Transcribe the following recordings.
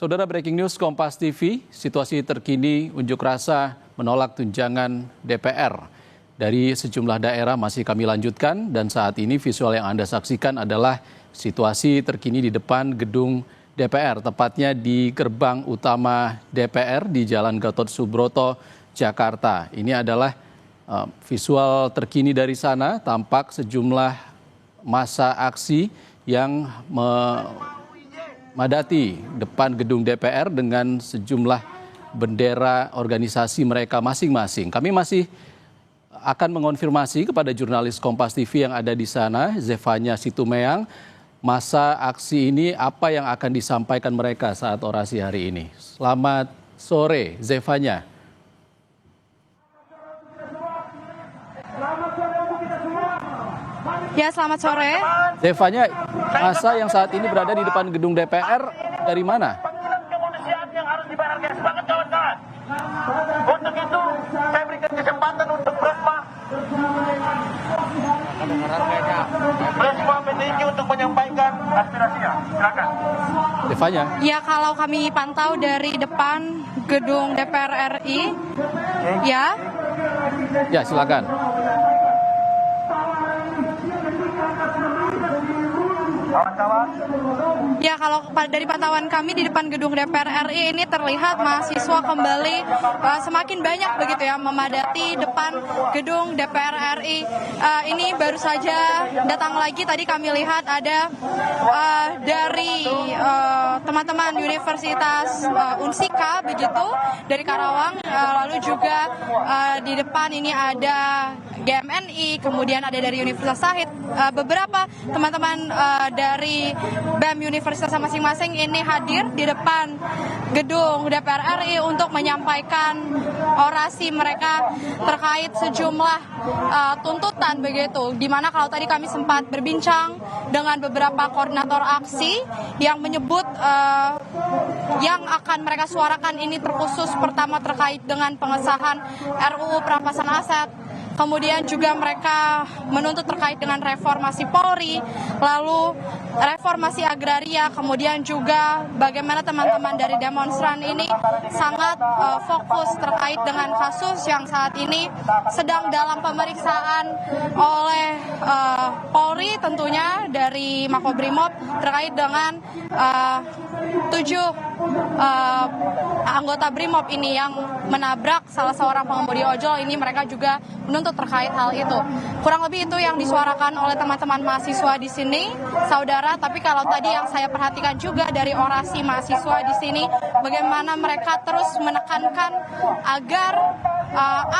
Saudara, breaking news Kompas TV, situasi terkini unjuk rasa menolak tunjangan DPR. Dari sejumlah daerah masih kami lanjutkan dan saat ini visual yang Anda saksikan adalah situasi terkini di depan gedung DPR, tepatnya di gerbang utama DPR di Jalan Gatot Subroto, Jakarta. Ini adalah visual terkini dari sana, tampak sejumlah massa aksi yang memadati depan gedung DPR dengan sejumlah bendera organisasi mereka masing-masing. Kami masih akan mengonfirmasi kepada jurnalis Kompas TV yang ada di sana, Zefanya Situmeang, masa aksi ini apa yang akan disampaikan mereka saat orasi hari ini. Selamat sore, Zefanya. Ya, selamat sore. Zefanya, masa yang saat ini berada di depan gedung DPR dari mana? Untuk itu, saya berikan kesempatan untuk Presma PTIQ untuk menyampaikan aspirasinya. Silakan. Zefanya. Ya, kalau kami pantau dari depan gedung DPR RI, ya. Ya, silakan. Kawan-kawan. Ya, kalau dari pantauan kami di depan gedung DPR RI ini terlihat mahasiswa kembali semakin banyak begitu ya memadati depan gedung DPR RI. Ini baru saja datang lagi, tadi kami lihat ada dari teman-teman Universitas Unsika begitu dari Karawang, lalu juga di depan ini ada GMNI, kemudian ada dari Universitas Sahid, beberapa teman-teman dari BEM Universitas masing-masing ini hadir di depan gedung DPR RI untuk menyampaikan orasi mereka terkait sejumlah tuntutan begitu. Dimana kalau tadi kami sempat berbincang dengan beberapa koordinator aksi yang menyebut yang akan mereka suarakan ini terkhusus pertama terkait dengan pengesahan RUU Perampasan Aset. Kemudian juga mereka menuntut terkait dengan reformasi Polri, lalu reformasi agraria, kemudian juga bagaimana teman-teman dari demonstran ini sangat fokus terkait dengan kasus yang saat ini sedang dalam pemeriksaan oleh Polri, tentunya dari Makobrimob terkait dengan 7 anggota Brimob ini yang menabrak salah seorang pengemudi ojol. Ini mereka juga menuntut terkait hal itu. Kurang lebih itu yang disuarakan oleh teman-teman mahasiswa di sini, saudara. Tapi kalau tadi yang saya perhatikan juga dari orasi mahasiswa di sini, bagaimana mereka terus menekankan agar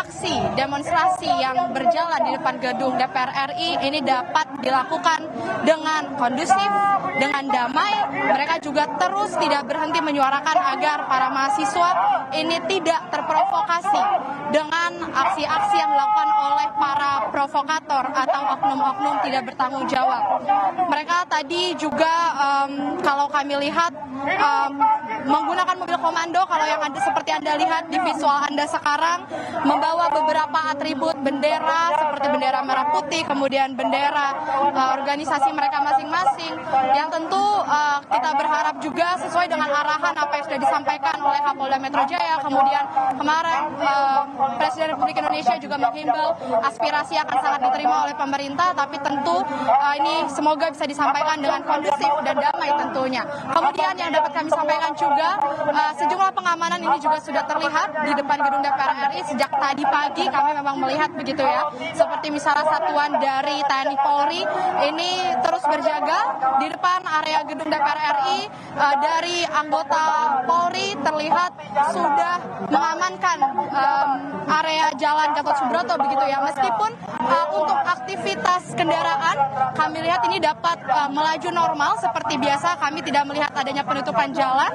aksi demonstrasi yang berjalan di depan gedung DPR RI ini dapat dilakukan dengan kondusif, dengan damai. Mereka juga terus tidak berhenti menyuarakan agar para mahasiswa ini tidak terprovokasi dengan aksi-aksi yang dilakukan oleh para provokator atau oknum-oknum tidak bertanggung jawab. Mereka tadi juga kalau kami lihat menggunakan mobil komando, kalau yang seperti Anda lihat di visual Anda sekarang, membawa beberapa atribut bendera seperti bendera merah putih, kemudian bendera organisasi mereka masing-masing, yang tentu kita berharap juga sesuai dengan arahan apa yang sudah disampaikan oleh Kapolda Metro Jaya. Kemudian kemarin Presiden Republik Indonesia juga menghimbau aspirasi akan sangat diterima oleh pemerintah, tapi tentu ini semoga bisa disampaikan dengan kondusif dan damai tentunya. Kemudian yang dapat kami sampaikan juga, sejumlah pengamanan ini juga sudah terlihat di depan gedung DPR RI sejak tadi pagi. Kami memang melihat begitu ya, seperti misalnya satuan dari TNI Polri ini terus berjaga di depan area gedung DPR RI. Dari anggota Polri terlihat sudah mengamankan area Jalan Gatot Subroto begitu ya. Meskipun untuk aktivitas kendaraan kami lihat ini dapat melaju normal seperti biasa, kami tidak melihat adanya penutupan jalan.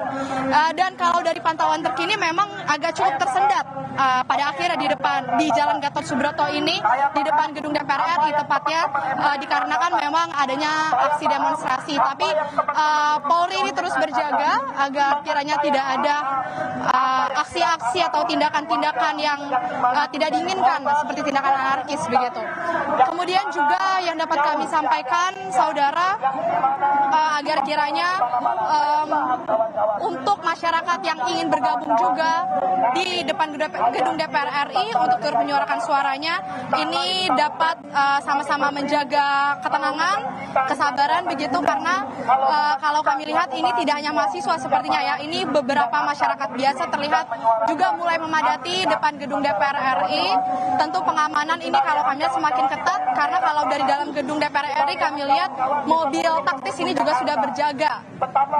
Dan kalau dari pantauan terkini memang agak cukup tersendat pada akhirnya di Jalan Gatot Subroto ini, di depan gedung DPR RI tepatnya, dikarenakan memang adanya aksi demonstrasi. Tapi Polri ini terus berjaga agar kiranya tidak ada aksi-aksi atau tindakan-tindakan yang tidak diinginkan seperti tindakan anarkis begitu. Kemudian juga yang dapat kami sampaikan, saudara, agar kiranya untuk masyarakat yang ingin bergabung juga di depan gedung DPR RI untuk turut menyuarakan suaranya, ini dapat sama-sama menjaga ketenangan, kesabaran begitu, karena kalau kami lihat ini tidak hanya mahasiswa sepertinya ya, ini beberapa masyarakat biasa terlihat juga mulai memadati depan gedung DPR RI. Tentu pengamanan ini kalau kami lihat semakin ketat, karena kalau dari dalam gedung DPR RI kami lihat mobil taktis ini juga sudah berjaga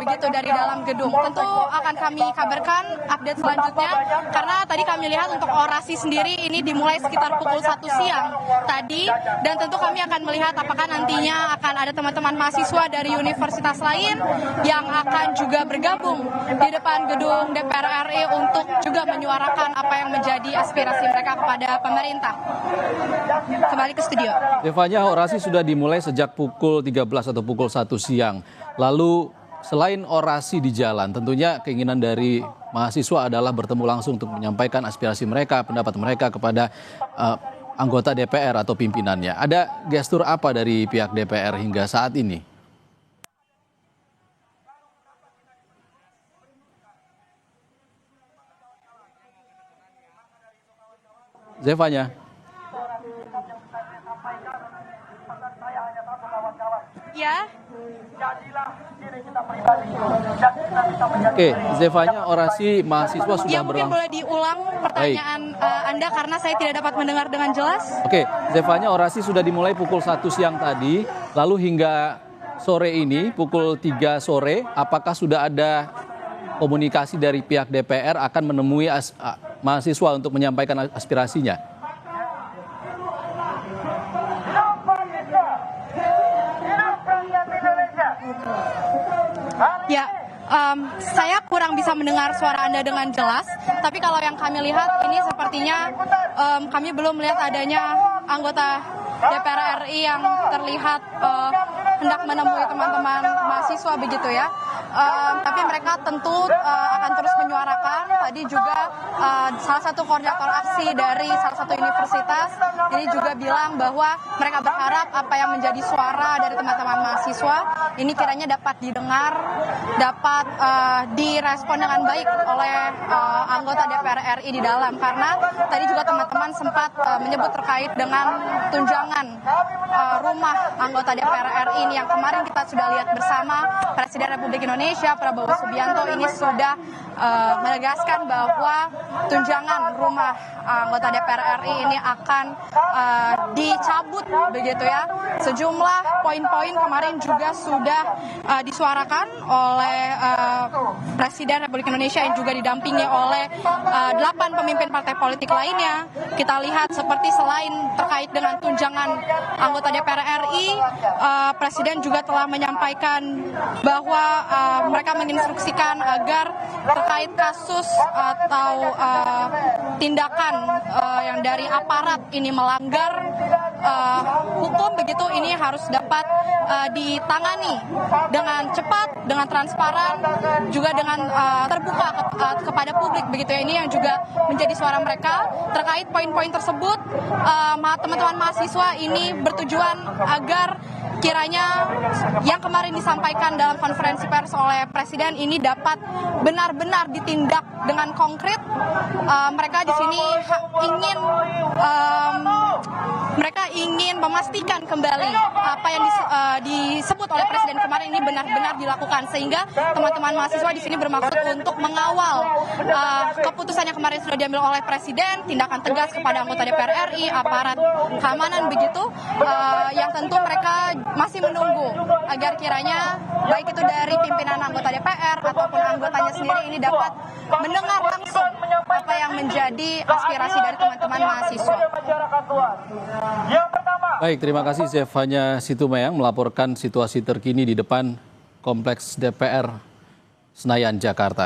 begitu dari dalam gedung. Tentu akan kami kabarkan update selanjutnya, karena tadi kami lihat untuk orasi sendiri ini dimulai sekitar pukul 1 siang tadi, dan tentu kami akan melihat apakah nantinya akan ada teman-teman mahasiswa dari universitas lain yang akan juga bergabung di depan gedung DPR RI untuk juga menyuarakan apa yang menjadi aspirasi mereka kepada pemerintah. Kembali ke studio. Zevanya, orasi sudah dimulai sejak pukul 13 atau pukul 1 siang. Lalu selain orasi di jalan, tentunya keinginan dari mahasiswa adalah bertemu langsung untuk menyampaikan aspirasi mereka, pendapat mereka kepada anggota DPR atau pimpinannya. Ada gestur apa dari pihak DPR hingga saat ini? Zevanya. Ya. Oke, Zevanya, orasi mahasiswa sudah Ya, mungkin berlangsung. boleh diulang pertanyaan Anda karena saya tidak dapat mendengar dengan jelas. Oke, Zevanya, orasi sudah dimulai pukul 1 siang tadi, lalu hingga sore ini pukul 3 sore, apakah sudah ada komunikasi dari pihak DPR akan menemui mahasiswa untuk menyampaikan aspirasinya? Ya, saya kurang bisa mendengar suara Anda dengan jelas, tapi kalau yang kami lihat ini sepertinya kami belum melihat adanya anggota DPR RI yang terlihat hendak menemui teman-teman mahasiswa begitu ya. Tapi mereka tentu akan terus menyuarakan. Tadi juga salah satu koordinator aksi dari salah satu universitas ini juga bilang bahwa mereka berharap apa yang menjadi suara dari teman-teman mahasiswa ini kiranya dapat didengar, dapat direspon dengan baik oleh anggota DPR RI di dalam, karena tadi juga teman-teman sempat menyebut terkait dengan tunjangan rumah anggota DPR RI ini yang kemarin kita sudah lihat bersama Presiden Republik Indonesia Prabowo Subianto ini sudah menegaskan bahwa tunjangan rumah anggota DPR RI ini akan dicabut begitu ya. Sejumlah poin-poin kemarin juga sudah disuarakan oleh Presiden Republik Indonesia yang juga didampingi oleh 8 pemimpin partai politik lainnya. Kita lihat seperti selain terkait dengan tunjangan anggota DPR RI, Presiden juga telah menyampaikan bahwa mereka menginstruksikan agar terkait kasus atau tindakan yang dari aparat ini melanggar hukum begitu, ini harus dapat ditangani dengan cepat, dengan transparan, juga dengan terbuka kepada publik begitu ya. Ini yang juga menjadi suara mereka terkait poin-poin tersebut. Teman-teman mahasiswa ini bertujuan agar kiranya yang kemarin disampaikan dalam konferensi pers oleh Presiden ini dapat benar-benar ditindak dengan konkret. Mereka di sini ingin memastikan kembali apa yang disebut oleh Presiden kemarin ini benar-benar dilakukan, sehingga teman-teman mahasiswa di sini bermaksud untuk mengawal keputusan yang kemarin sudah diambil oleh Presiden, tindakan tegas kepada anggota DPR RI, aparat keamanan begitu, yang tentu mereka masih menunggu agar kiranya baik itu dari pimpinan anggota DPR ataupun anggotanya sendiri ini dapat mendengar langsung apa yang menjadi aspirasi dari teman-teman mahasiswa. Baik, terima kasih Zevanya Situmayang melaporkan situasi terkini di depan Kompleks DPR Senayan, Jakarta.